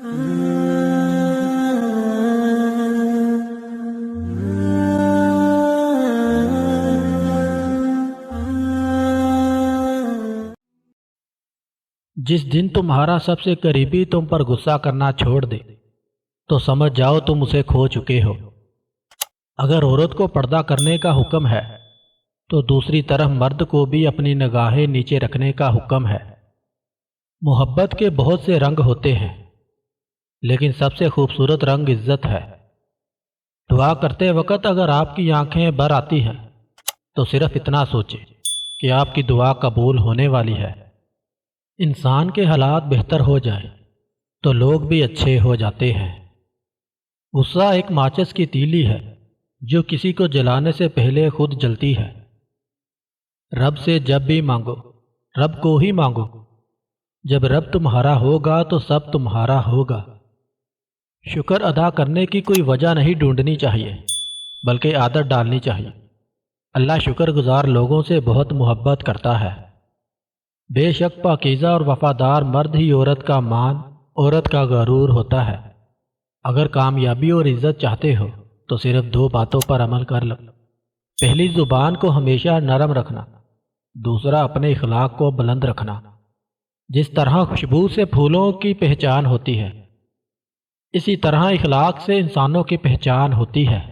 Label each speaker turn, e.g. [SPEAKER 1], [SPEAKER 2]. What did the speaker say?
[SPEAKER 1] جس دن تمہارا سب سے قریبی تم پر غصہ کرنا چھوڑ دے تو سمجھ جاؤ تم اسے کھو چکے ہو۔ اگر عورت کو پردہ کرنے کا حکم ہے تو دوسری طرف مرد کو بھی اپنی نگاہیں نیچے رکھنے کا حکم ہے۔ محبت کے بہت سے رنگ ہوتے ہیں، لیکن سب سے خوبصورت رنگ عزت ہے۔ دعا کرتے وقت اگر آپ کی آنکھیں بھر آتی ہیں تو صرف اتنا سوچیں کہ آپ کی دعا قبول ہونے والی ہے۔ انسان کے حالات بہتر ہو جائیں تو لوگ بھی اچھے ہو جاتے ہیں۔ غصہ ایک ماچس کی تیلی ہے جو کسی کو جلانے سے پہلے خود جلتی ہے۔ رب سے جب بھی مانگو، رب کو ہی مانگو۔ جب رب تمہارا ہوگا تو سب تمہارا ہوگا۔ شکر ادا کرنے کی کوئی وجہ نہیں ڈھونڈنی چاہیے، بلکہ عادت ڈالنی چاہیے۔ اللہ شکر گزار لوگوں سے بہت محبت کرتا ہے۔ بے شک پاکیزہ اور وفادار مرد ہی عورت کا مان، عورت کا غرور ہوتا ہے۔ اگر کامیابی اور عزت چاہتے ہو تو صرف دو باتوں پر عمل کر لو۔ پہلی، زبان کو ہمیشہ نرم رکھنا۔ دوسرا، اپنے اخلاق کو بلند رکھنا۔ جس طرح خوشبو سے پھولوں کی پہچان ہوتی ہے، اسی طرح اخلاق سے انسانوں کی پہچان ہوتی ہے۔